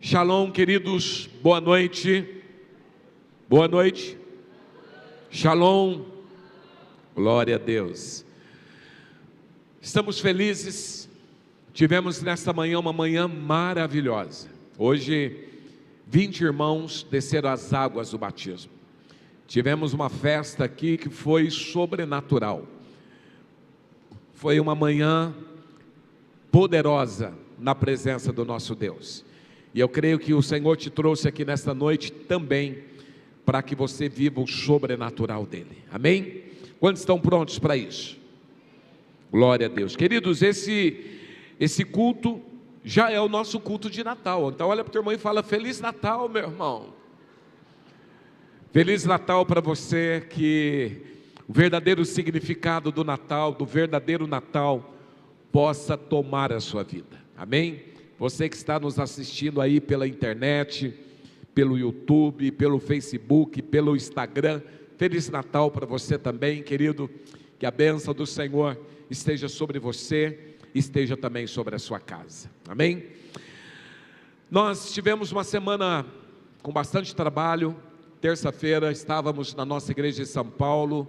Shalom, queridos, boa noite. Boa noite. Shalom. Glória a Deus. Estamos felizes. Tivemos nesta manhã uma manhã maravilhosa. Hoje, 20 irmãos desceram as águas do batismo. Tivemos uma festa aqui que foi sobrenatural. Foi uma manhã poderosa na presença do nosso Deus. E eu creio que o Senhor te trouxe aqui nesta noite também para que você viva o sobrenatural dele. Amém? Quantos estão prontos para isso? Glória a Deus. Queridos, esse culto já é o nosso culto de Natal. Então olha para o teu irmão e fala: Feliz Natal, meu irmão. Feliz Natal para você, que o verdadeiro significado do Natal, do verdadeiro Natal, possa tomar a sua vida. Amém? Você que está nos assistindo aí pela internet, pelo YouTube, pelo Facebook, pelo Instagram, Feliz Natal para você também, querido. Que a bênção do Senhor esteja sobre você, esteja também sobre a sua casa. Amém? Nós tivemos uma semana com bastante trabalho. Terça-feira estávamos na nossa igreja de São Paulo,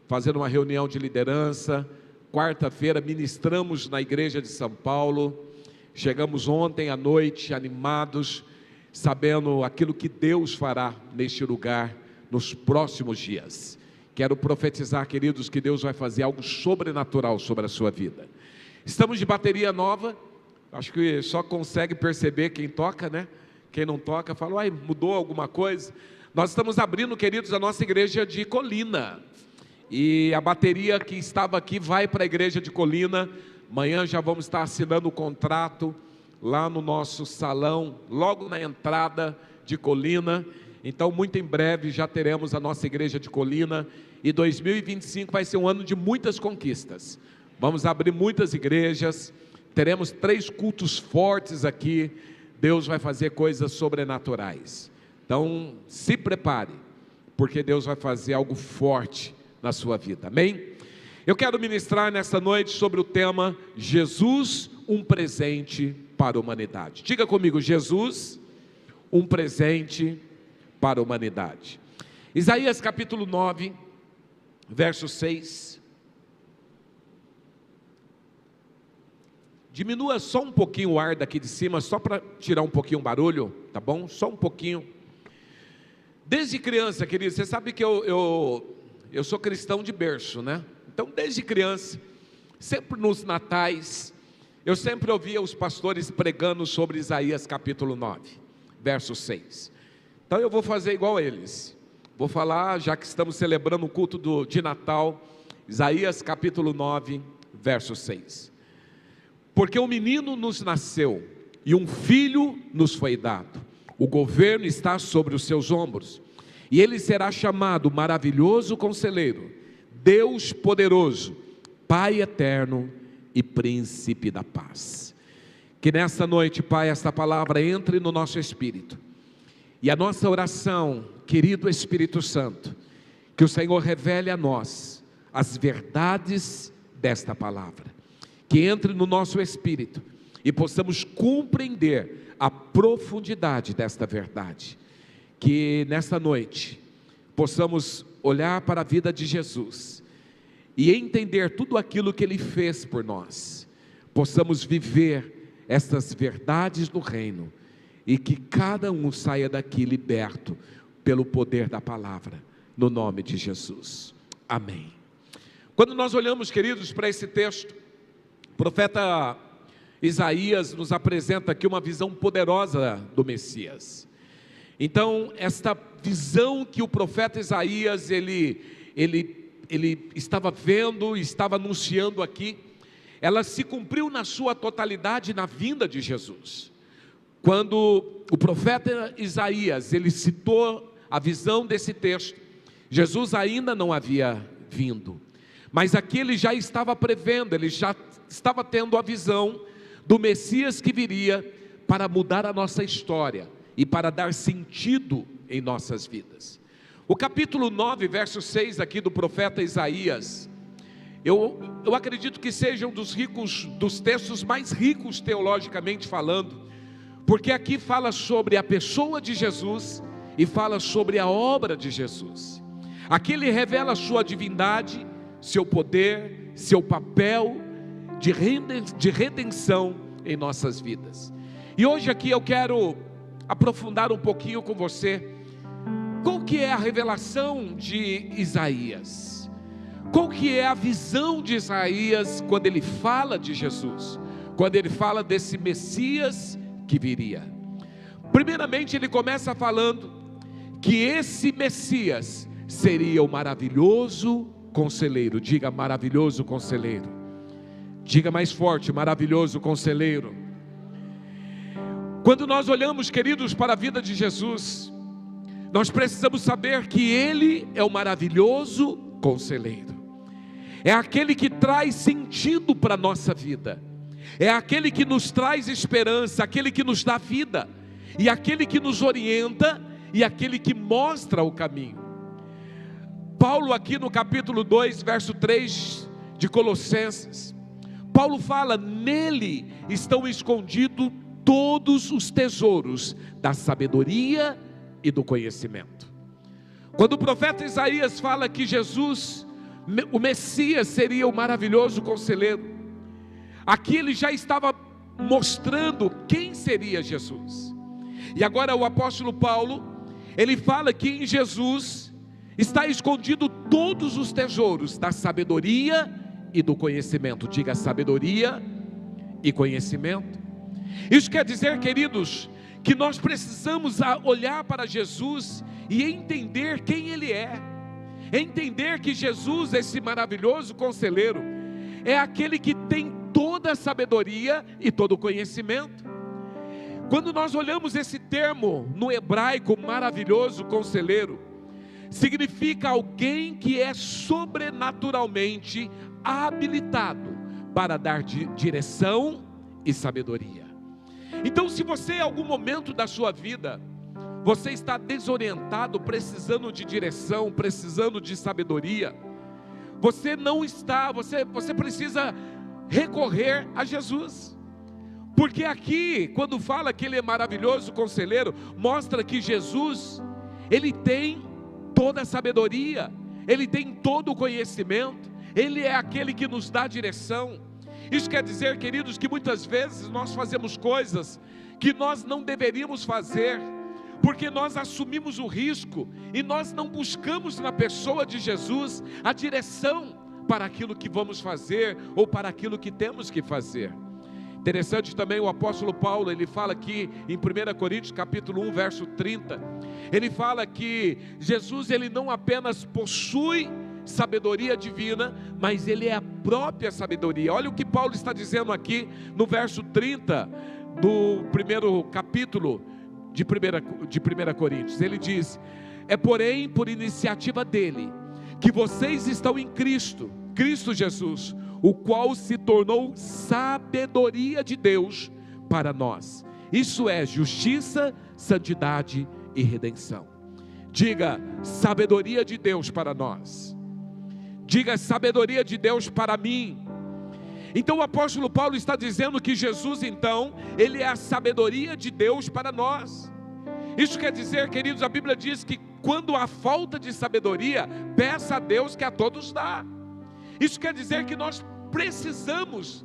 fazendo uma reunião de liderança. Quarta-feira ministramos na igreja de São Paulo. Chegamos ontem à noite animados, sabendo aquilo que Deus fará neste lugar nos próximos dias. Quero profetizar, queridos, que Deus vai fazer algo sobrenatural sobre a sua vida. Estamos de bateria nova. Acho que só consegue perceber quem toca, né? Quem não toca fala: uai, mudou alguma coisa? Nós estamos abrindo, queridos, a nossa igreja de Colina. E a bateria que estava aqui vai para a igreja de Colina. Amanhã já vamos estar assinando o contrato lá no nosso salão, logo na entrada de Colina. Então muito em breve já teremos a nossa igreja de Colina. E 2025 vai ser um ano de muitas conquistas. Vamos abrir muitas igrejas, teremos 3 cultos fortes aqui. Deus vai fazer coisas sobrenaturais. Então se prepare, porque Deus vai fazer algo forte na sua vida. Amém? Eu quero ministrar nessa noite sobre o tema Jesus, um presente para a humanidade. Diga comigo: Jesus, um presente para a humanidade. Isaías capítulo 9, verso 6. Diminua só um pouquinho o ar daqui de cima, só para tirar um pouquinho o barulho, tá bom? Só um pouquinho. Desde criança, querido, você sabe que eu sou cristão de berço, né? Então, desde criança, sempre nos natais, eu sempre ouvia os pastores pregando sobre Isaías capítulo 9, verso 6. Então eu vou fazer igual a eles. Vou falar, já que estamos celebrando o culto de Natal, Isaías capítulo 9, verso 6. Porque um menino nos nasceu, e um filho nos foi dado. O governo está sobre os seus ombros, e ele será chamado Maravilhoso Conselheiro, Deus poderoso, Pai eterno e Príncipe da paz. Que nesta noite, Pai, esta palavra entre no nosso espírito. E a nossa oração, querido Espírito Santo, que o Senhor revele a nós as verdades desta palavra. Que entre no nosso espírito e possamos compreender a profundidade desta verdade. Que nesta noite possamos olhar para a vida de Jesus e entender tudo aquilo que Ele fez por nós. Possamos viver estas verdades do reino e que cada um saia daqui liberto pelo poder da palavra, no nome de Jesus. Amém. Quando nós olhamos, queridos, para esse texto, o profeta Isaías nos apresenta aqui uma visão poderosa do Messias. Então, esta visão que o profeta Isaías, ele estava vendo, estava anunciando aqui, ela se cumpriu na sua totalidade na vinda de Jesus. Quando o profeta Isaías, ele citou a visão desse texto, Jesus ainda não havia vindo. Mas aqui ele já estava prevendo, ele já estava tendo a visão do Messias que viria para mudar a nossa história e para dar sentido em nossas vidas. O capítulo 9, verso 6 aqui do profeta Isaías, eu acredito que seja um dos textos mais ricos teologicamente falando, porque aqui fala sobre a pessoa de Jesus e fala sobre a obra de Jesus. Aqui ele revela a sua divindade, seu poder, seu papel de redenção em nossas vidas. E hoje aqui eu quero aprofundar um pouquinho com você, qual que é a revelação de Isaías? Qual que é a visão de Isaías quando ele fala de Jesus? Quando ele fala desse Messias que viria? Primeiramente ele começa falando que esse Messias seria o maravilhoso conselheiro. Diga maravilhoso conselheiro. Diga mais forte, maravilhoso conselheiro. Quando nós olhamos, queridos, para a vida de Jesus, nós precisamos saber que Ele é o maravilhoso conselheiro. É aquele que traz sentido para a nossa vida. É aquele que nos traz esperança, aquele que nos dá vida, e aquele que nos orienta, e aquele que mostra o caminho. Paulo aqui no capítulo 2, verso 3 de Colossenses, Paulo fala: nele estão escondidos todos os tesouros da sabedoria e do conhecimento. Quando o profeta Isaías fala que Jesus, o Messias, seria o maravilhoso conselheiro, aqui ele já estava mostrando quem seria Jesus. E agora o apóstolo Paulo, ele fala que em Jesus está escondido todos os tesouros da sabedoria e do conhecimento. Diga sabedoria e conhecimento. Isso quer dizer, queridos, que nós precisamos olhar para Jesus e entender quem Ele é. Entender que Jesus, esse maravilhoso conselheiro, é aquele que tem toda a sabedoria e todo o conhecimento. Quando nós olhamos esse termo no hebraico, maravilhoso conselheiro, significa alguém que é sobrenaturalmente habilitado para dar direção e sabedoria. Então, se você em algum momento da sua vida, você está desorientado, precisando de direção, precisando de sabedoria, você precisa recorrer a Jesus. Porque aqui, quando fala que Ele é maravilhoso conselheiro, mostra que Jesus, Ele tem toda a sabedoria, Ele tem todo o conhecimento, Ele é aquele que nos dá direção. Isso quer dizer, queridos, que muitas vezes nós fazemos coisas que nós não deveríamos fazer, porque nós assumimos o risco e nós não buscamos na pessoa de Jesus a direção para aquilo que vamos fazer ou para aquilo que temos que fazer. Interessante também o apóstolo Paulo, ele fala aqui em 1 Coríntios capítulo 1, verso 30, ele fala que Jesus, ele não apenas possui sabedoria divina, mas ele é a própria sabedoria. Olha o que Paulo está dizendo aqui no verso 30 do primeiro capítulo de 1 Coríntios. Ele diz: é porém por iniciativa dele que vocês estão em Cristo Jesus, o qual se tornou sabedoria de Deus para nós. Isso é justiça, santidade e redenção. Diga sabedoria de Deus para nós. Diga sabedoria de Deus para mim. Então o apóstolo Paulo está dizendo que Jesus, então, Ele é a sabedoria de Deus para nós. Isso quer dizer, queridos, a Bíblia diz que quando há falta de sabedoria, peça a Deus que a todos dá. Isso quer dizer que nós precisamos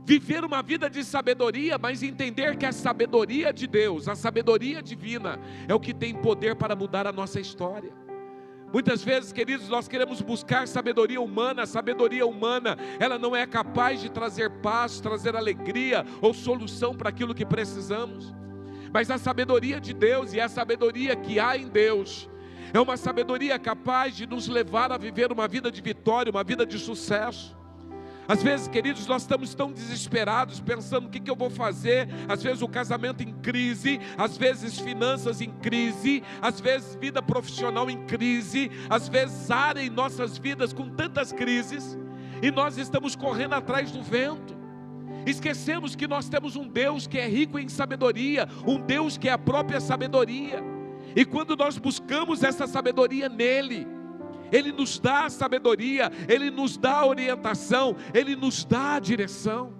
viver uma vida de sabedoria, mas entender que a sabedoria de Deus, a sabedoria divina, é o que tem poder para mudar a nossa história. Muitas vezes, queridos, nós queremos buscar sabedoria humana. A sabedoria humana, ela não é capaz de trazer paz, trazer alegria ou solução para aquilo que precisamos. Mas a sabedoria de Deus, e a sabedoria que há em Deus, é uma sabedoria capaz de nos levar a viver uma vida de vitória, uma vida de sucesso. Às vezes, queridos, nós estamos tão desesperados, pensando o que eu vou fazer. Às vezes o casamento em crise, às vezes finanças em crise, às vezes vida profissional em crise, às vezes área em nossas vidas com tantas crises, e nós estamos correndo atrás do vento. Esquecemos que nós temos um Deus que é rico em sabedoria, um Deus que é a própria sabedoria, e quando nós buscamos essa sabedoria nele, Ele nos dá sabedoria, Ele nos dá orientação, Ele nos dá a direção.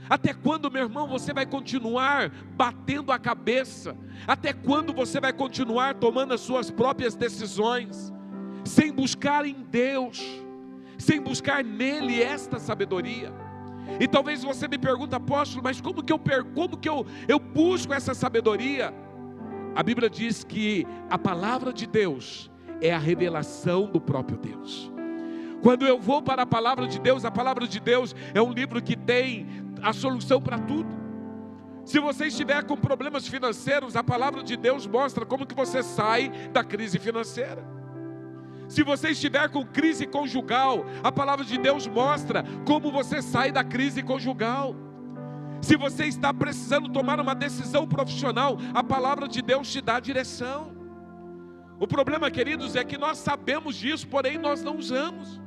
Até quando, meu irmão, você vai continuar batendo a cabeça? Até quando você vai continuar tomando as suas próprias decisões, sem buscar em Deus, sem buscar nele esta sabedoria? E talvez você me pergunte: apóstolo, mas como que eu busco essa sabedoria? A Bíblia diz que a palavra de Deus é a revelação do próprio Deus. Quando eu vou para a palavra de Deus é um livro que tem a solução para tudo. Se você estiver com problemas financeiros, a palavra de Deus mostra como que você sai da crise financeira. Se você estiver com crise conjugal, a palavra de Deus mostra como você sai da crise conjugal. Se você está precisando tomar uma decisão profissional, a palavra de Deus te dá direção. O problema, queridos, é que nós sabemos disso, porém nós não usamos.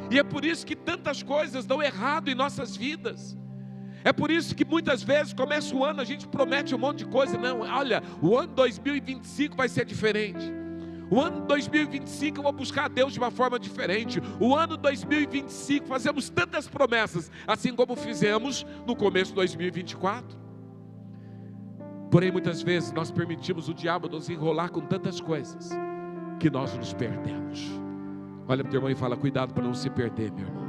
E é por isso que tantas coisas dão errado em nossas vidas. É por isso que muitas vezes começa o ano, a gente promete um monte de coisa. Não, olha, o ano 2025 vai ser diferente. O ano 2025 eu vou buscar a Deus de uma forma diferente. O ano 2025 fazemos tantas promessas, assim como fizemos no começo de 2024. Porém, muitas vezes nós permitimos o diabo nos enrolar com tantas coisas, que nós nos perdemos. Olha para o teu irmão e fala: cuidado para não se perder, meu irmão.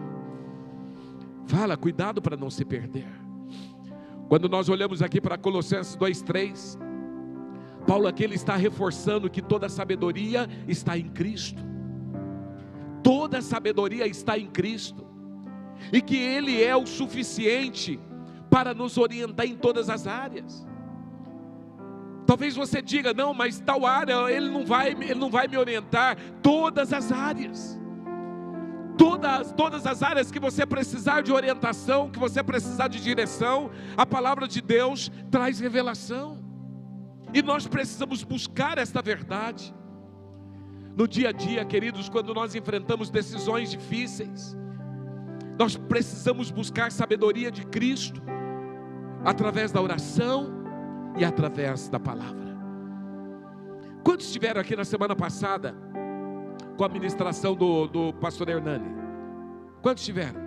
Fala: cuidado para não se perder. Quando nós olhamos aqui para Colossenses 2:3, Paulo aqui ele está reforçando que toda sabedoria está em Cristo. Toda sabedoria está em Cristo. E que Ele é o suficiente para nos orientar em todas as áreas. Talvez você diga: não, mas tal área ele não vai me orientar. Todas as áreas. Todas as áreas que você precisar de orientação, que você precisar de direção, a palavra de Deus traz revelação. E nós precisamos buscar esta verdade. No dia a dia, queridos, quando nós enfrentamos decisões difíceis, nós precisamos buscar sabedoria de Cristo, através da oração e através da palavra. Quantos estiveram aqui na semana passada, com a ministração do pastor Hernani? Quantos estiveram?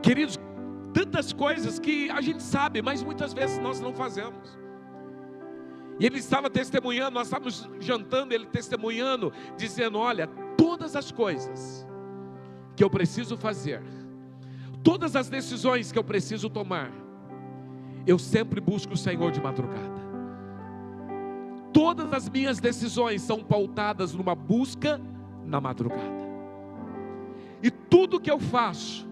Queridos, tantas coisas que a gente sabe, mas muitas vezes nós não fazemos. E ele estava testemunhando, nós estávamos jantando, ele testemunhando, dizendo: olha, todas as coisas que eu preciso fazer, todas as decisões que eu preciso tomar, eu sempre busco o Senhor de madrugada. Todas as minhas decisões são pautadas numa busca na madrugada. E tudo que eu faço,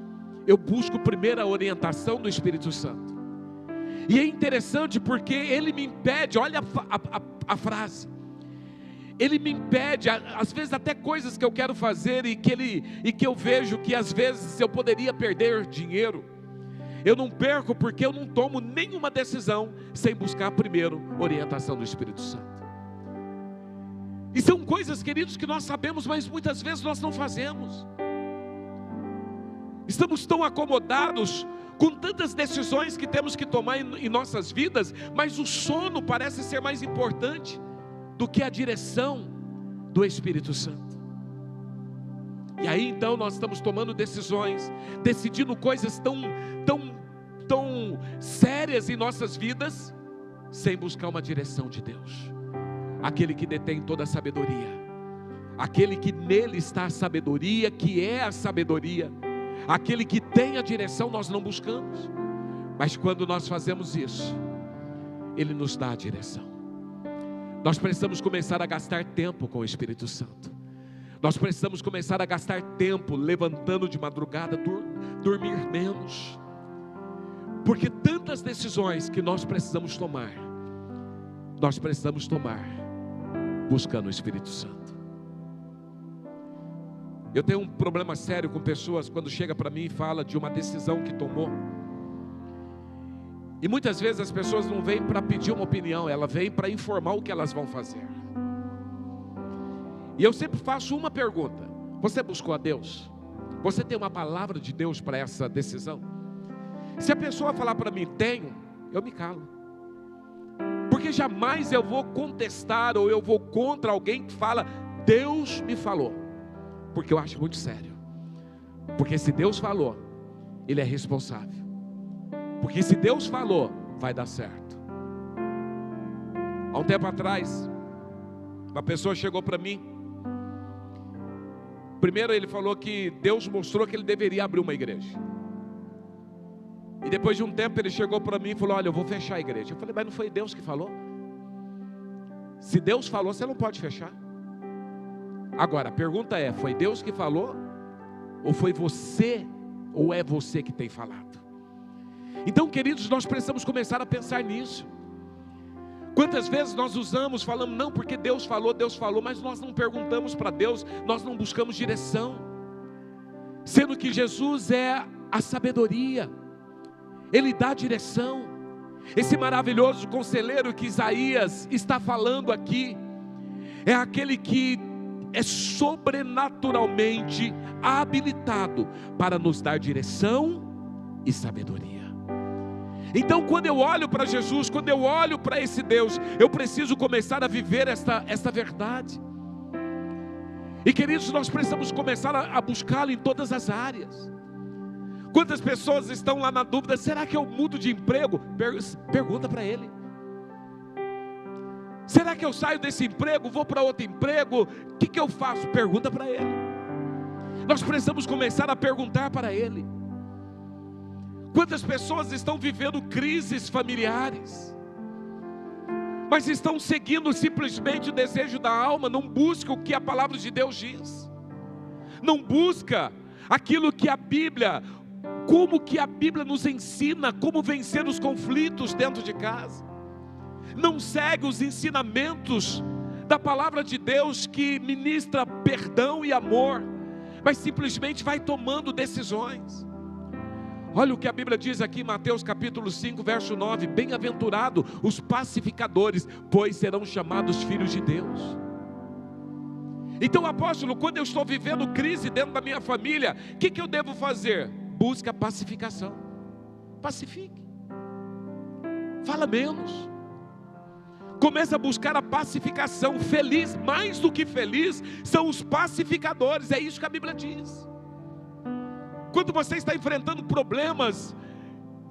eu busco primeiro a orientação do Espírito Santo. E é interessante porque ele me impede, olha a frase, ele me impede, às vezes até coisas que eu quero fazer e que eu vejo que às vezes eu poderia perder dinheiro, eu não perco porque eu não tomo nenhuma decisão sem buscar primeiro orientação do Espírito Santo. E são coisas, queridos, que nós sabemos, mas muitas vezes nós não fazemos. Estamos tão acomodados com tantas decisões que temos que tomar em nossas vidas, mas o sono parece ser mais importante do que a direção do Espírito Santo. E aí então nós estamos tomando decisões, decidindo coisas tão sérias em nossas vidas, sem buscar uma direção de Deus. Aquele que detém toda a sabedoria, aquele que nele está a sabedoria, que é a sabedoria, aquele que tem a direção, nós não buscamos. Mas quando nós fazemos isso, Ele nos dá a direção. Nós precisamos começar a gastar tempo com o Espírito Santo. Nós precisamos começar a gastar tempo levantando de madrugada, dormir menos. Porque tantas decisões que nós precisamos tomar buscando o Espírito Santo. Eu tenho um problema sério com pessoas quando chega para mim e fala de uma decisão que tomou. E muitas vezes as pessoas não vêm para pedir uma opinião, ela vem para informar o que elas vão fazer. E eu sempre faço uma pergunta: você buscou a Deus? Você tem uma palavra de Deus para essa decisão? Se a pessoa falar para mim, tenho, eu me calo. Porque jamais eu vou contestar ou eu vou contra alguém que fala, Deus me falou. Porque eu acho muito sério. Porque se Deus falou, Ele é responsável Porque se Deus falou, vai dar certo. Há um tempo atrás, uma pessoa chegou para mim. Primeiro ele falou que Deus mostrou que ele deveria abrir uma igreja. E depois de um tempo ele chegou para mim e falou: olha, eu vou fechar a igreja. Eu falei: mas não foi Deus que falou? Se Deus falou, você não pode fechar. Agora, a pergunta é: foi Deus que falou? Ou foi você? Ou é você que tem falado? Então, queridos, nós precisamos começar a pensar nisso. Quantas vezes nós falamos, não, porque Deus falou, mas nós não perguntamos para Deus, nós não buscamos direção. Sendo que Jesus é a sabedoria, Ele dá direção. Esse maravilhoso conselheiro que Isaías está falando aqui, é aquele que é sobrenaturalmente habilitado para nos dar direção e sabedoria. Então, quando eu olho para Jesus, quando eu olho para esse Deus, eu preciso começar a viver esta verdade. E queridos, nós precisamos começar a buscá-lo em todas as áreas. Quantas pessoas estão lá na dúvida: será que eu mudo de emprego? Pergunta para ele. Será que eu saio desse emprego, vou para outro emprego? O que eu faço? Pergunta para ele. Nós precisamos começar a perguntar para ele. Quantas pessoas estão vivendo crises familiares, mas estão seguindo simplesmente o desejo da alma, não buscam o que a palavra de Deus diz, não busca aquilo que a Bíblia, como que a Bíblia nos ensina, como vencer os conflitos dentro de casa, não segue os ensinamentos da palavra de Deus que ministra perdão e amor, mas simplesmente vai tomando decisões. Olha o que a Bíblia diz aqui em Mateus capítulo 5, verso 9: bem-aventurado os pacificadores, pois serão chamados filhos de Deus. Então, apóstolo, quando eu estou vivendo crise dentro da minha família, o que eu devo fazer? Busca a pacificação. Pacifique. Fala menos. Começa a buscar a pacificação. Feliz, mais do que feliz, são os pacificadores. É isso que a Bíblia diz. Quando você está enfrentando problemas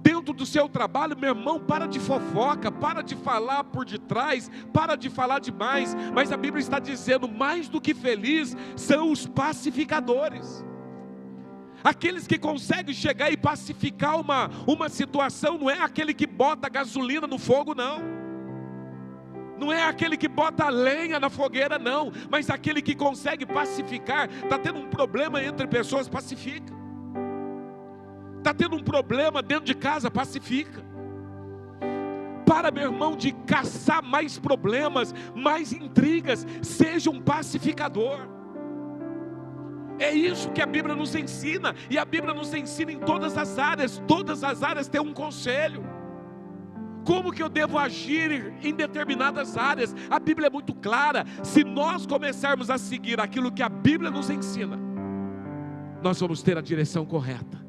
dentro do seu trabalho, meu irmão, para de fofoca, para de falar por detrás, para de falar demais. Mas a Bíblia está dizendo: mais do que feliz são os pacificadores. Aqueles que conseguem chegar e pacificar uma situação. Não é aquele que bota gasolina no fogo, não. Não é aquele que bota a lenha na fogueira, não. Mas aquele que consegue pacificar. Está tendo um problema entre pessoas, pacifica. Está tendo um problema dentro de casa, pacifica. Para, meu irmão, de caçar mais problemas, mais intrigas. Seja um pacificador. É isso que a Bíblia nos ensina. E a Bíblia nos ensina em todas as áreas. Todas as áreas têm um conselho. Como que eu devo agir em determinadas áreas? A Bíblia é muito clara. Se nós começarmos a seguir aquilo que a Bíblia nos ensina, nós vamos ter a direção correta.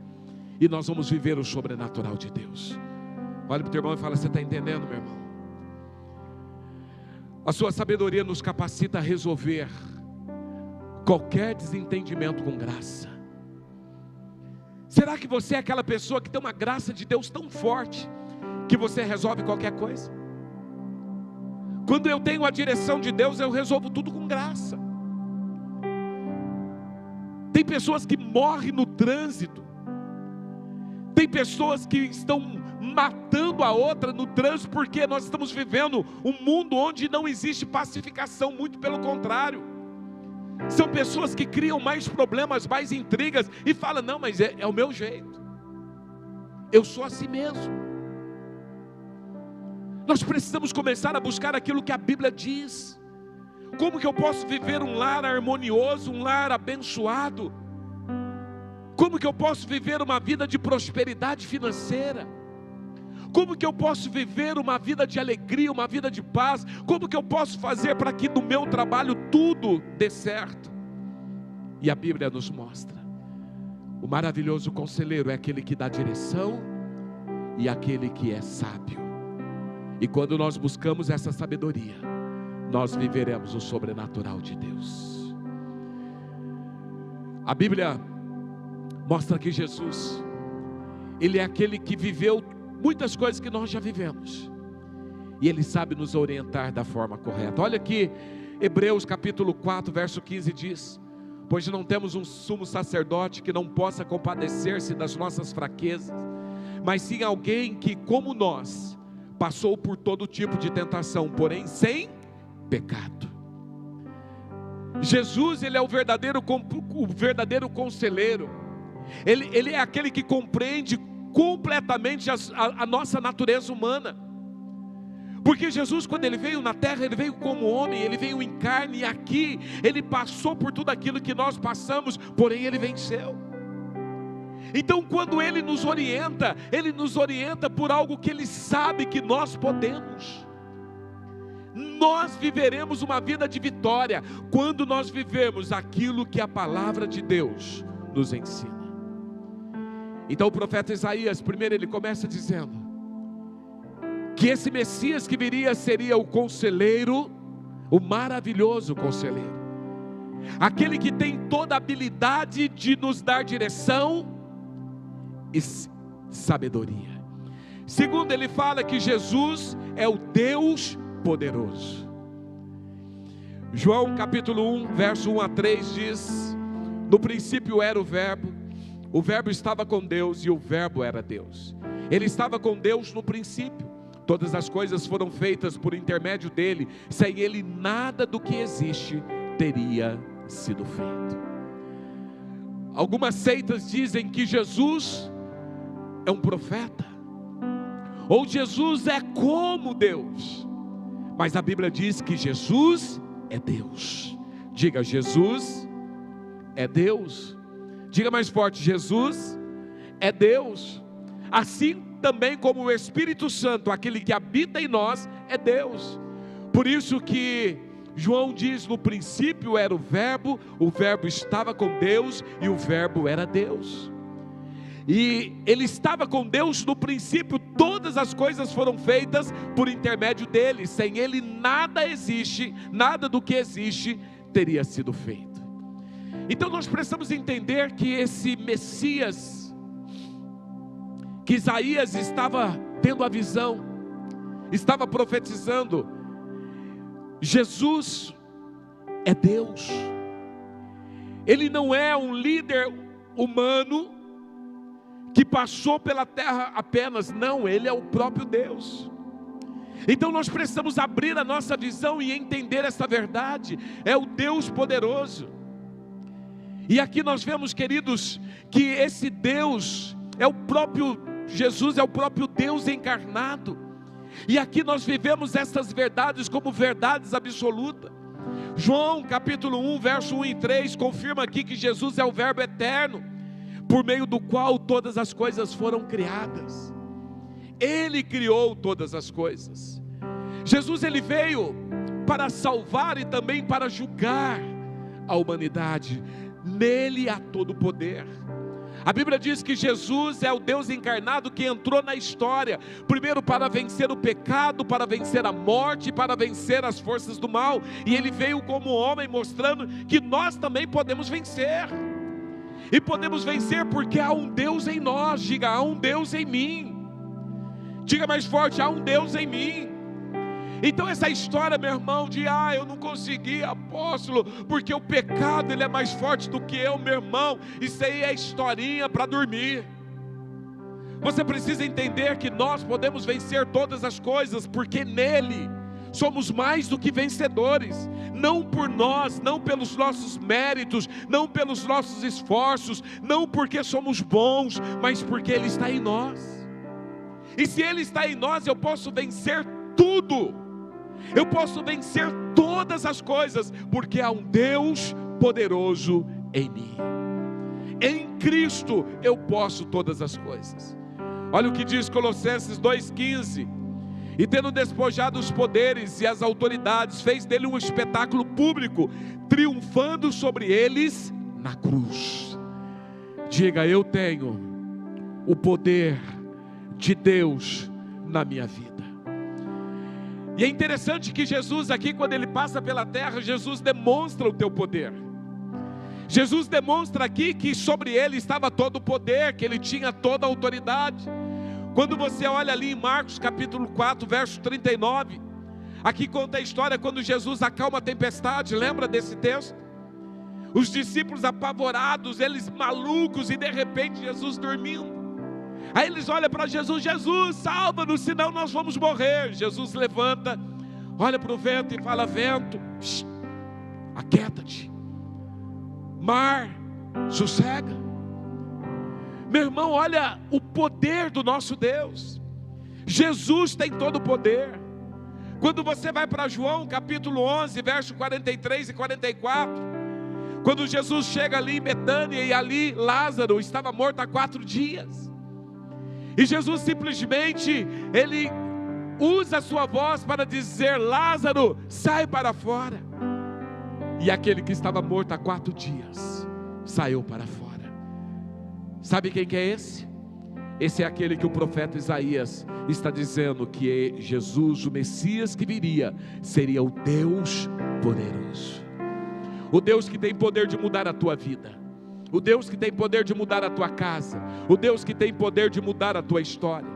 E nós vamos viver o sobrenatural de Deus. Olha para o teu irmão e fala: você está entendendo, meu irmão? A sua sabedoria nos capacita a resolver qualquer desentendimento com graça. Será que você é aquela pessoa que tem uma graça de Deus tão forte que você resolve qualquer coisa? Quando eu tenho a direção de Deus, eu resolvo tudo com graça. Tem pessoas que morrem no trânsito. Tem pessoas que estão matando a outra no trânsito, porque nós estamos vivendo um mundo onde não existe pacificação, muito pelo contrário. São pessoas que criam mais problemas, mais intrigas, e falam: não, mas é o meu jeito, eu sou assim mesmo. Nós precisamos começar a buscar aquilo que a Bíblia diz. Como que eu posso viver um lar harmonioso, um lar abençoado? Como que eu posso viver uma vida de prosperidade financeira? Como que eu posso viver uma vida de alegria, uma vida de paz? Como que eu posso fazer para que no meu trabalho tudo dê certo? E a Bíblia nos mostra: o maravilhoso conselheiro é aquele que dá direção e aquele que é sábio. E quando nós buscamos essa sabedoria, nós viveremos o sobrenatural de Deus. A Bíblia mostra que Jesus, Ele é aquele que viveu muitas coisas que nós já vivemos, e Ele sabe nos orientar da forma correta. Olha aqui, Hebreus capítulo 4, verso 15 diz: pois não temos um sumo sacerdote que não possa compadecer-se das nossas fraquezas, mas sim alguém que, como nós, passou por todo tipo de tentação, porém sem pecado. Jesus, Ele é o verdadeiro conselheiro. Ele é aquele que compreende completamente a nossa natureza humana. Porque Jesus, quando Ele veio na terra, Ele veio como homem, Ele veio em carne, e aqui Ele passou por tudo aquilo que nós passamos, porém Ele venceu. Então quando Ele nos orienta por algo que Ele sabe que nós podemos. Nós viveremos uma vida de vitória quando nós vivemos aquilo que a palavra de Deus nos ensina. Então o profeta Isaías, primeiro ele começa dizendo que esse Messias que viria seria o conselheiro, o maravilhoso conselheiro, aquele que tem toda a habilidade de nos dar direção e sabedoria. Segundo, ele fala que Jesus é o Deus poderoso. João capítulo 1, verso 1 a 3 diz: no princípio era o verbo estava com Deus e o verbo era Deus. Ele estava com Deus no princípio. Todas as coisas foram feitas por intermédio dele. Sem ele nada do que existe teria sido feito. Algumas seitas dizem que Jesus é um profeta, ou Jesus é como Deus, mas a Bíblia diz que Jesus é Deus. Diga: Jesus é Deus. Diga mais forte: Jesus é Deus. Assim também como o Espírito Santo, aquele que habita em nós, é Deus. Por isso que João diz: no princípio era o verbo estava com Deus e o verbo era Deus. E ele estava com Deus no princípio, todas as coisas foram feitas por intermédio dele. Sem ele nada existe, nada do que existe teria sido feito. Então nós precisamos entender que esse Messias, que Isaías estava tendo a visão, estava profetizando, Jesus é Deus. Ele não é um líder humano que passou pela terra apenas, não, Ele é o próprio Deus. Então nós precisamos abrir a nossa visão e entender essa verdade. É o Deus poderoso. E aqui nós vemos, queridos, que esse Deus é o próprio Jesus, é o próprio Deus encarnado. E aqui nós vivemos essas verdades como verdades absolutas. João capítulo 1, verso 1 e 3 confirma aqui que Jesus é o verbo eterno, por meio do qual todas as coisas foram criadas. Ele criou todas as coisas. Jesus, ele veio para salvar e também para julgar a humanidade. Nele há todo o poder. A Bíblia diz que Jesus é o Deus encarnado que entrou na história, primeiro para vencer o pecado, para vencer a morte, para vencer as forças do mal. E ele veio como homem, mostrando que nós também podemos vencer. E podemos vencer porque há um Deus em nós. Diga: há um Deus em mim. Diga mais forte: há um Deus em mim. Então essa história, meu irmão, de eu não consegui, apóstolo, porque o pecado ele é mais forte do que eu, meu irmão, isso aí é historinha para dormir. Você precisa entender que nós podemos vencer todas as coisas, porque nele somos mais do que vencedores. Não por nós, não pelos nossos méritos, não pelos nossos esforços, não porque somos bons, mas porque Ele está em nós. E se Ele está em nós, eu posso vencer tudo. Eu posso vencer todas as coisas, porque há um Deus poderoso em mim. Em Cristo eu posso todas as coisas. Olha o que diz Colossenses 2,15: e tendo despojado os poderes e as autoridades, fez dele um espetáculo público, triunfando sobre eles na cruz. Diga: eu tenho o poder de Deus na minha vida. E é interessante que Jesus aqui, quando ele passa pela terra, Jesus demonstra o teu poder. Jesus demonstra aqui que sobre ele estava todo o poder, que ele tinha toda a autoridade. Quando você olha ali em Marcos capítulo 4, verso 39, aqui conta a história quando Jesus acalma a tempestade, lembra desse texto? Os discípulos apavorados, eles malucos, e de repente Jesus dormindo. Aí eles olham para Jesus: Jesus, salva-nos, senão nós vamos morrer. Jesus levanta, olha para o vento e fala: vento, aquieta-te. Mar, sossega. Meu irmão, olha o poder do nosso Deus. Jesus tem todo o poder. Quando você vai para João capítulo 11, verso 43 e 44, quando Jesus chega ali em Betânia, e ali Lázaro estava morto há 4 dias, e Jesus simplesmente, ele usa a sua voz para dizer: Lázaro, sai para fora. E aquele que estava morto há 4 dias, saiu para fora. Sabe quem que é esse? Esse é aquele que o profeta Isaías está dizendo que Jesus, o Messias que viria, seria o Deus poderoso. O Deus que tem poder de mudar a tua vida, o Deus que tem poder de mudar a tua casa, o Deus que tem poder de mudar a tua história.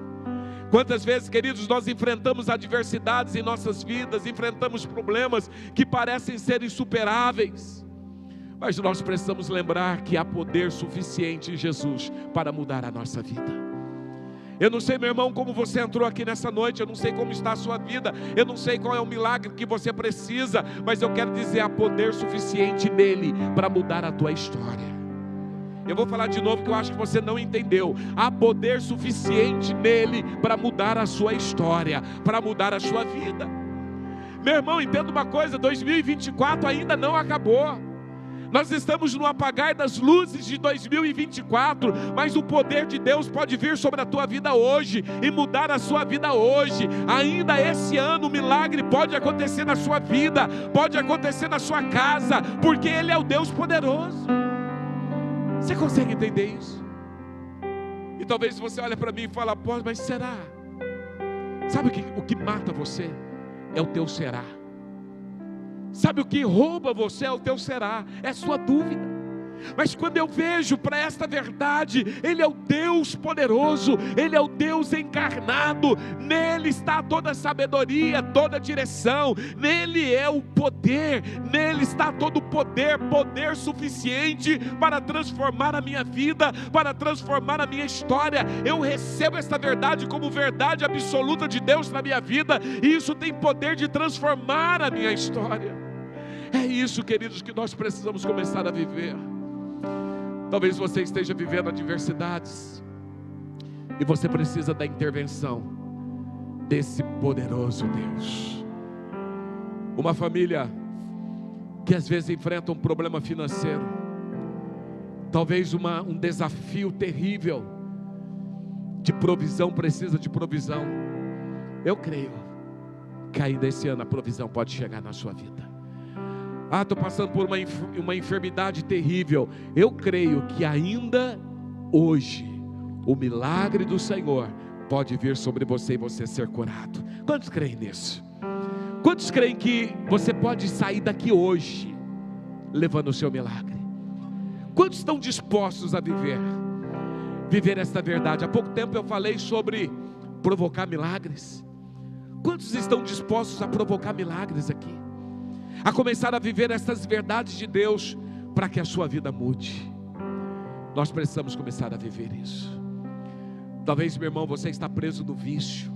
Quantas vezes, queridos, nós enfrentamos adversidades em nossas vidas, enfrentamos problemas que parecem ser insuperáveis, mas nós precisamos lembrar que há poder suficiente em Jesus para mudar a nossa vida. Eu não sei, meu irmão, como você entrou aqui nessa noite, eu não sei como está a sua vida, eu não sei qual é o milagre que você precisa, mas eu quero dizer: há poder suficiente nele para mudar a tua história. Eu vou falar de novo, que eu acho que você não entendeu. Há poder suficiente nele para mudar a sua história, para mudar a sua vida. Meu irmão, entenda uma coisa: 2024 ainda não acabou. Nós estamos no apagar das luzes de 2024, mas o poder de Deus pode vir sobre a tua vida hoje e mudar a sua vida hoje. Ainda esse ano o milagre pode acontecer na sua vida, pode acontecer na sua casa, porque Ele é o Deus poderoso. Você consegue entender isso? E talvez você olhe para mim e fale: pô, mas será? Sabe o que mata você? É o teu será. Sabe o que rouba você? É o teu será, é a sua dúvida. Mas quando eu vejo para esta verdade, Ele é o Deus poderoso, Ele é o Deus encarnado, nele está toda a sabedoria, toda a direção, nele é o poder, nele está todo o poder, poder suficiente para transformar a minha vida, para transformar a minha história. Eu recebo esta verdade como verdade absoluta de Deus na minha vida, e isso tem poder de transformar a minha história. É isso, queridos, que nós precisamos começar a viver. Talvez você esteja vivendo adversidades e você precisa da intervenção desse poderoso Deus. Uma família que às vezes enfrenta um problema financeiro, talvez um desafio terrível de provisão, precisa de provisão. Eu creio que ainda esse ano a provisão pode chegar na sua vida. Estou passando por uma enfermidade terrível. Eu creio que ainda hoje o milagre do Senhor pode vir sobre você e você ser curado. Quantos creem nisso? Quantos creem que você pode sair daqui hoje levando o seu milagre? Quantos estão dispostos a viver esta verdade? Há pouco tempo eu falei sobre provocar milagres. Quantos estão dispostos a provocar milagres aqui? A começar a viver essas verdades de Deus para que a sua vida mude. Nós precisamos começar a viver isso. Talvez, meu irmão, você está preso no vício.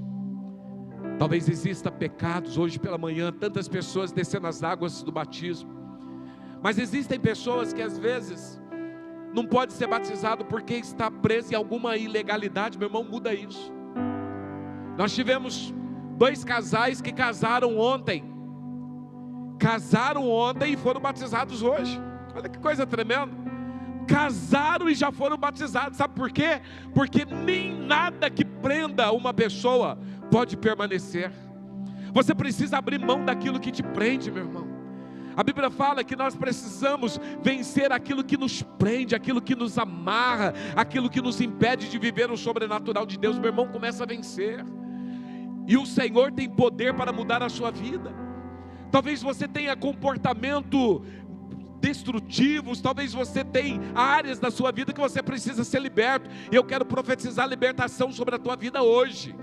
Talvez exista pecados. Hoje pela manhã, tantas pessoas descendo as águas do batismo. Mas existem pessoas que às vezes não pode ser batizado porque está preso em alguma ilegalidade. Meu irmão, muda isso. Nós tivemos 2 casais que casaram ontem e foram batizados hoje. Olha que coisa tremenda. Casaram e já foram batizados. Sabe por quê? Porque nem nada que prenda uma pessoa pode permanecer. Você precisa abrir mão daquilo que te prende, meu irmão. A Bíblia fala que nós precisamos vencer aquilo que nos prende, aquilo que nos amarra, aquilo que nos impede de viver o sobrenatural de Deus. Meu irmão, começa a vencer. E o Senhor tem poder para mudar a sua vida. Talvez você tenha comportamento destrutivos, talvez você tenha áreas da sua vida que você precisa ser liberto, e eu quero profetizar libertação sobre a tua vida hoje.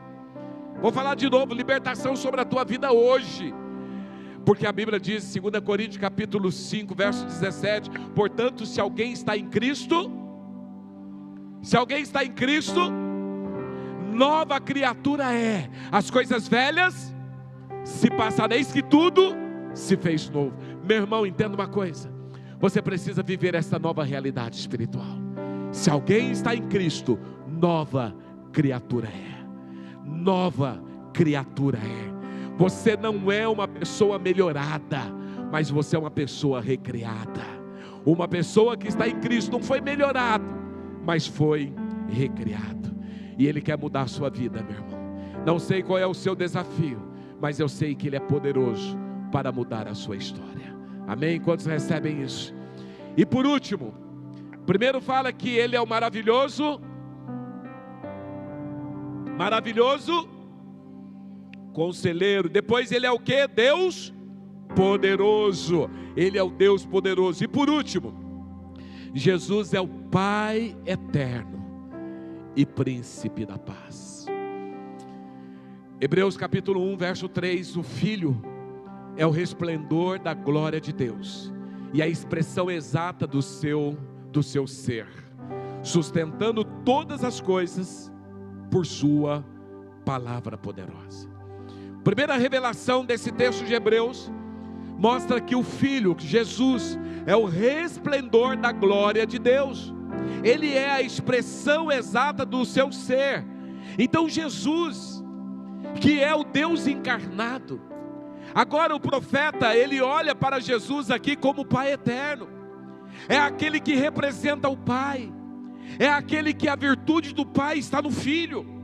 Vou falar de novo, libertação sobre a tua vida hoje, porque a Bíblia diz, 2 Coríntios capítulo 5, verso 17, portanto, se alguém está em Cristo, nova criatura é, as coisas velhas se passaram, eis que tudo se fez novo. Meu irmão, entenda uma coisa, você precisa viver essa nova realidade espiritual. Se alguém está em Cristo, nova criatura é, nova criatura é. Você não é uma pessoa melhorada, mas você é uma pessoa recriada. Uma pessoa que está em Cristo não foi melhorado, mas foi recriado. E Ele quer mudar a sua vida, meu irmão. Não sei qual é o seu desafio, mas eu sei que Ele é poderoso para mudar a sua história. Amém? Quantos recebem isso? E por último, primeiro fala que Ele é o maravilhoso Conselheiro. Depois Ele é o que? Deus poderoso. Ele é o Deus poderoso. E por último, Jesus é o Pai eterno e príncipe da paz. Hebreus capítulo 1, verso 3, o Filho é o resplendor da glória de Deus e a expressão exata do seu ser, sustentando todas as coisas por sua palavra poderosa. Primeira revelação desse texto de Hebreus mostra que o Filho, Jesus, é o resplendor da glória de Deus. Ele é a expressão exata do seu ser. Então Jesus, que é o Deus encarnado, agora o profeta, ele olha para Jesus aqui como Pai eterno. É aquele que representa o Pai, é aquele que a virtude do Pai está no Filho.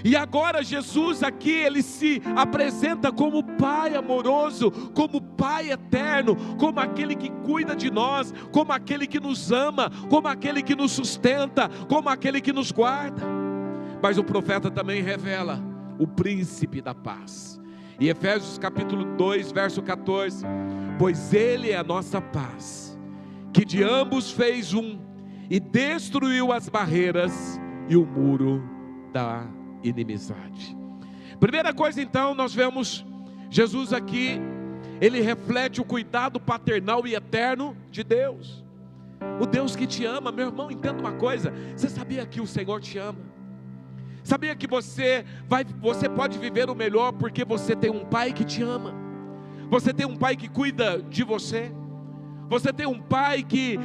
E agora Jesus aqui, ele se apresenta como Pai amoroso, como Pai eterno, como aquele que cuida de nós, como aquele que nos ama, como aquele que nos sustenta, como aquele que nos guarda. Mas o profeta também revela o príncipe da paz. Em Efésios capítulo 2, verso 14, pois Ele é a nossa paz, que de ambos fez um, e destruiu as barreiras e o muro da inimizade. Primeira coisa então, nós vemos Jesus aqui, Ele reflete o cuidado paternal e eterno de Deus. O Deus que te ama. Meu irmão, entenda uma coisa, você sabia que o Senhor te ama? Sabia que você pode viver o melhor porque você tem um Pai que te ama? Você tem um Pai que cuida de você? Você tem um Pai que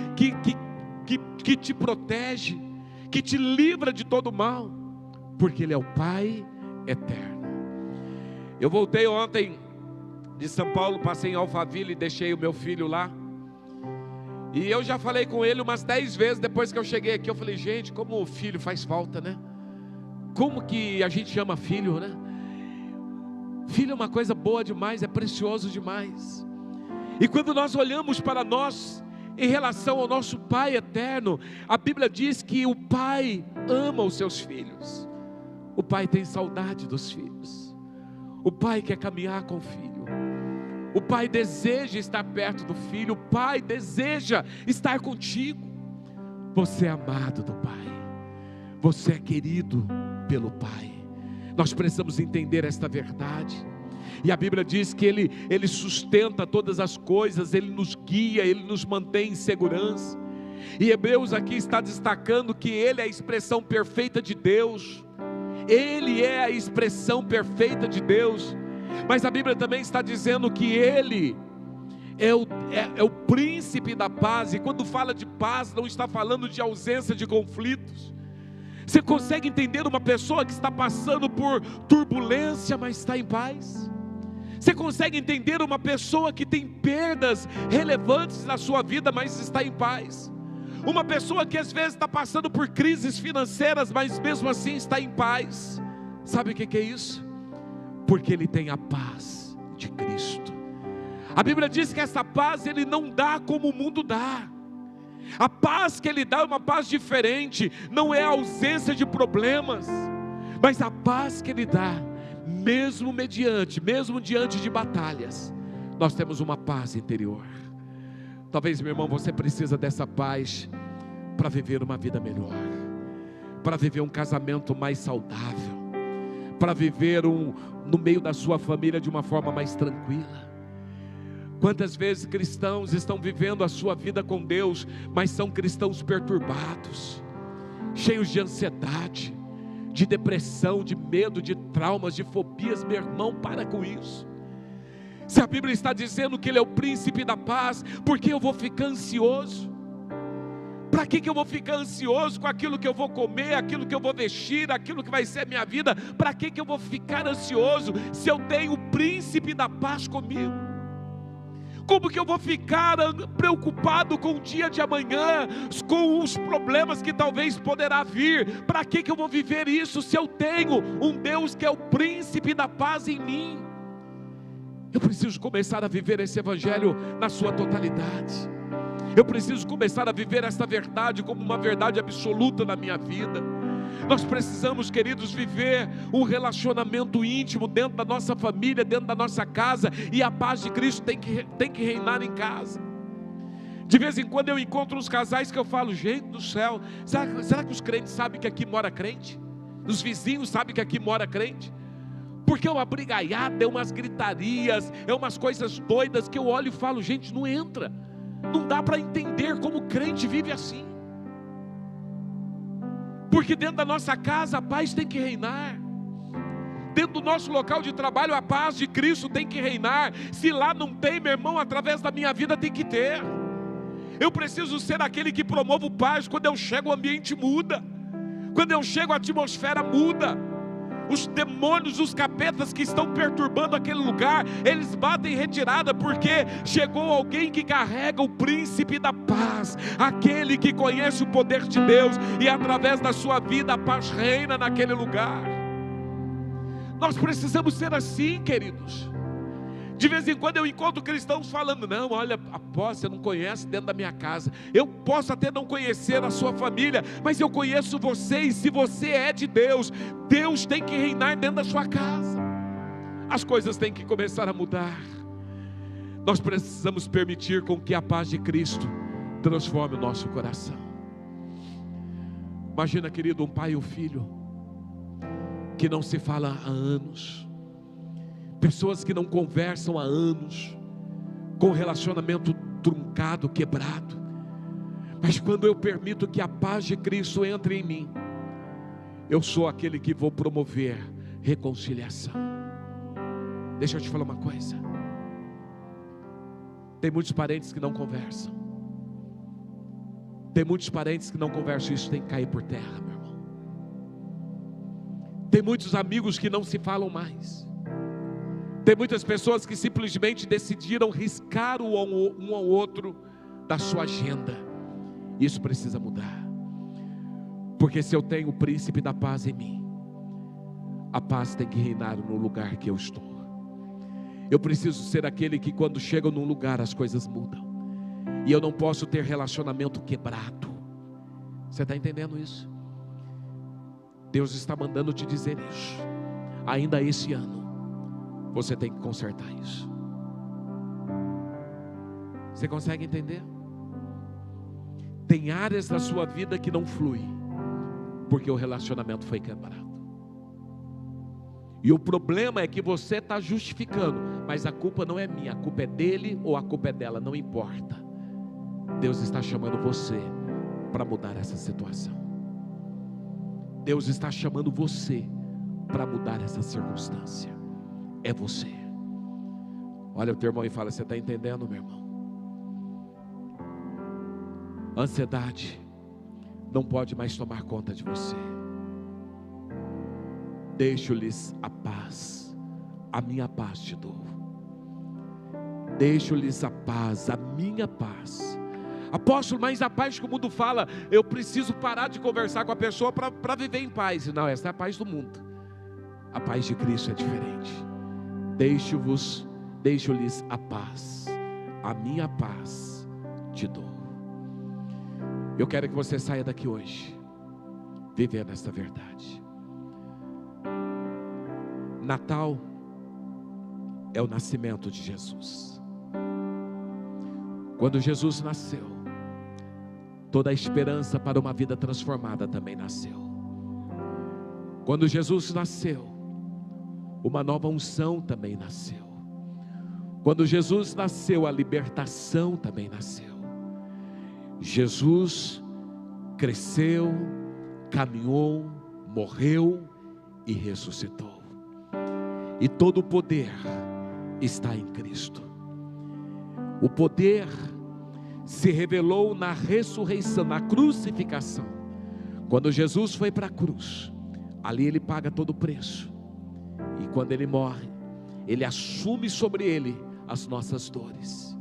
te protege, que te livra de todo mal, porque Ele é o Pai eterno. Eu voltei ontem de São Paulo, passei em Alphaville e deixei o meu filho lá. E eu já falei com ele umas 10 vezes depois que eu cheguei aqui. Eu falei, gente, como o filho faz falta, né? Como que a gente ama filho, né? Filho é uma coisa boa demais, é precioso demais. E quando nós olhamos para nós, em relação ao nosso Pai eterno, a Bíblia diz que o Pai ama os seus filhos. O Pai tem saudade dos filhos. O Pai quer caminhar com o filho. O Pai deseja estar perto do filho. O Pai deseja estar contigo. Você é amado do Pai. Você é querido pelo Pai. Nós precisamos entender esta verdade. E a Bíblia diz que Ele sustenta todas as coisas, Ele nos guia, Ele nos mantém em segurança. E Hebreus aqui está destacando que Ele é a expressão perfeita de Deus. Ele é a expressão perfeita de Deus. Mas a Bíblia também está dizendo que Ele é o príncipe da paz. E quando fala de paz, não está falando de ausência de conflitos. Você consegue entender uma pessoa que está passando por turbulência, mas está em paz? Você consegue entender uma pessoa que tem perdas relevantes na sua vida, mas está em paz? Uma pessoa que às vezes está passando por crises financeiras, mas mesmo assim está em paz. Sabe o que é isso? Porque ele tem a paz de Cristo. A Bíblia diz que essa paz Ele não dá como o mundo dá. A paz que Ele dá é uma paz diferente. Não é a ausência de problemas, mas a paz que Ele dá, mesmo diante de batalhas, nós temos uma paz interior. Talvez, meu irmão, você precisa dessa paz para viver uma vida melhor, para viver um casamento mais saudável, para viver no meio da sua família de uma forma mais tranquila. Quantas vezes cristãos estão vivendo a sua vida com Deus, mas são cristãos perturbados, cheios de ansiedade, de depressão, de medo, de traumas, de fobias. Meu irmão, para com isso. Se a Bíblia está dizendo que Ele é o príncipe da paz, por que eu vou ficar ansioso? Para que eu vou ficar ansioso com aquilo que eu vou comer, aquilo que eu vou vestir, aquilo que vai ser a minha vida? Para que eu vou ficar ansioso se eu tenho o príncipe da paz comigo? Como que eu vou ficar preocupado com o dia de amanhã, com os problemas que talvez poderá vir? Para que eu vou viver isso se eu tenho um Deus que é o príncipe da paz em mim? Eu preciso começar a viver esse evangelho na sua totalidade. Eu preciso começar a viver esta verdade como uma verdade absoluta na minha vida. Nós precisamos, queridos, viver um relacionamento íntimo dentro da nossa família, dentro da nossa casa, e a paz de Cristo tem que reinar em casa. De vez em quando eu encontro uns casais que eu falo: gente do céu, será que os crentes sabem que aqui mora crente? Os vizinhos sabem que aqui mora crente? Porque é uma brigaiada, é umas gritarias, é umas coisas doidas que eu olho e falo: gente, não entra. Não dá para entender como o crente vive assim. Porque dentro da nossa casa a paz tem que reinar. Dentro do nosso local de trabalho a paz de Cristo tem que reinar. Se lá não tem, meu irmão, através da minha vida tem que ter. Eu preciso ser aquele que promove paz. Quando eu chego o ambiente muda. Quando eu chego a atmosfera muda. Os demônios, os capetas que estão perturbando aquele lugar, eles batem retirada, porque chegou alguém que carrega o príncipe da paz, aquele que conhece o poder de Deus, e através da sua vida a paz reina naquele lugar. Nós precisamos ser assim, queridos. De vez em quando eu encontro cristãos falando: não, olha, apóstolo, você não conhece dentro da minha casa. Eu posso até não conhecer a sua família, mas eu conheço você, e se você é de Deus, Deus tem que reinar dentro da sua casa. As coisas têm que começar a mudar. Nós precisamos permitir com que a paz de Cristo transforme o nosso coração. Imagina, querido, um pai e um filho que não se fala há anos, pessoas que não conversam há anos, com relacionamento truncado, quebrado. Mas quando eu permito que a paz de Cristo entre em mim, eu sou aquele que vou promover reconciliação. Deixa eu te falar uma coisa. Tem muitos parentes que não conversam. Tem muitos parentes que não conversam. Isso tem que cair por terra, meu irmão. Tem muitos amigos que não se falam mais. Tem muitas pessoas que simplesmente decidiram riscar um ao outro da sua agenda. Isso precisa mudar. Porque se eu tenho o príncipe da paz em mim, a paz tem que reinar no lugar que eu estou. Eu preciso ser aquele que, quando chego num lugar, as coisas mudam. E eu não posso ter relacionamento quebrado. Você está entendendo isso? Deus está mandando te dizer isso. Ainda esse ano você tem que consertar isso. Você consegue entender? Tem áreas da sua vida que não flui, porque o relacionamento foi quebrado. E o problema é que você está justificando, mas a culpa não é minha, a culpa é dele ou a culpa é dela, não importa. Deus está chamando você para mudar essa situação. Deus está chamando você para mudar essa circunstância. É você. Olha o teu irmão e fala: você está entendendo, meu irmão? Ansiedade não pode mais tomar conta de você. Deixo-lhes a paz, a minha paz te dou. Deixo-lhes a paz, a minha paz. Apóstolo, mas a paz que o mundo fala, eu preciso parar de conversar com a pessoa para viver em paz. Não, essa é a paz do mundo. A paz de Cristo é diferente. Deixo-lhes a paz, a minha paz te dou. Eu quero que você saia daqui hoje vivendo esta verdade. Natal é o nascimento de Jesus. Quando Jesus nasceu, toda a esperança para uma vida transformada também nasceu. Quando Jesus nasceu, uma nova unção também nasceu. Quando Jesus nasceu, a libertação também nasceu. Jesus cresceu, caminhou, morreu e ressuscitou. E todo o poder está em Cristo. O poder se revelou na ressurreição, na crucificação. Quando Jesus foi para a cruz, ali ele paga todo o preço. E quando ele morre, ele assume sobre ele as nossas dores.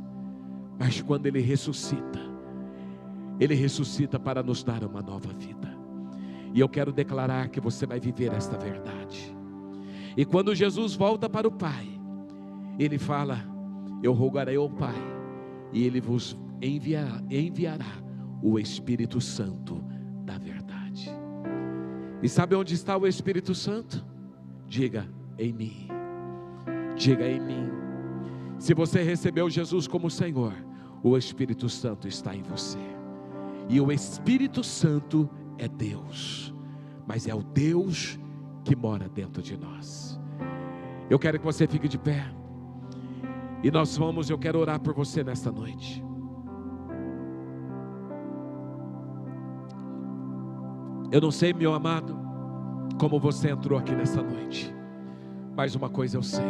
Mas quando ele ressuscita para nos dar uma nova vida. E eu quero declarar que você vai viver esta verdade. E quando Jesus volta para o Pai, ele fala: eu rogarei ao Pai, e ele vos enviará o Espírito Santo da verdade. E sabe onde está o Espírito Santo? Diga: em mim. Diga: em mim. Se você recebeu Jesus como Senhor, o Espírito Santo está em você. E o Espírito Santo é Deus, mas é o Deus que mora dentro de nós. Eu quero que você fique de pé. E eu quero orar por você nesta noite. Eu não sei, meu amado, como você entrou aqui nessa noite, mas uma coisa eu sei: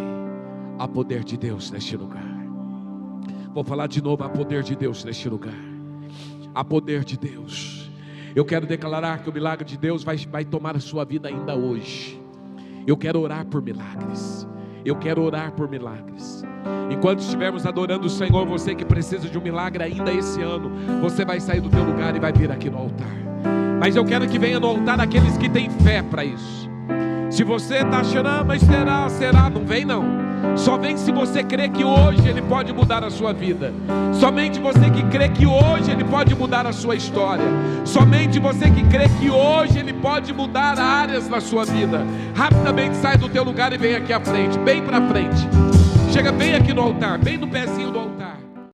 há poder de Deus neste lugar. Vou falar de novo: há poder de Deus neste lugar. Há poder de Deus. Eu quero declarar que o milagre de Deus vai tomar a sua vida ainda hoje. Eu quero orar por milagres. Eu quero orar por milagres. Enquanto estivermos adorando o Senhor, você que precisa de um milagre ainda esse ano, você vai sair do teu lugar e vai vir aqui no altar. Mas eu quero que venha no altar aqueles que têm fé para isso. Se você está achando: mas será? Não vem não. Só vem se você crê que hoje Ele pode mudar a sua vida. Somente você que crê que hoje Ele pode mudar a sua história. Somente você que crê que hoje Ele pode mudar áreas na sua vida. Rapidamente sai do teu lugar e vem aqui à frente, bem para frente. Chega bem aqui no altar, bem no pezinho do altar.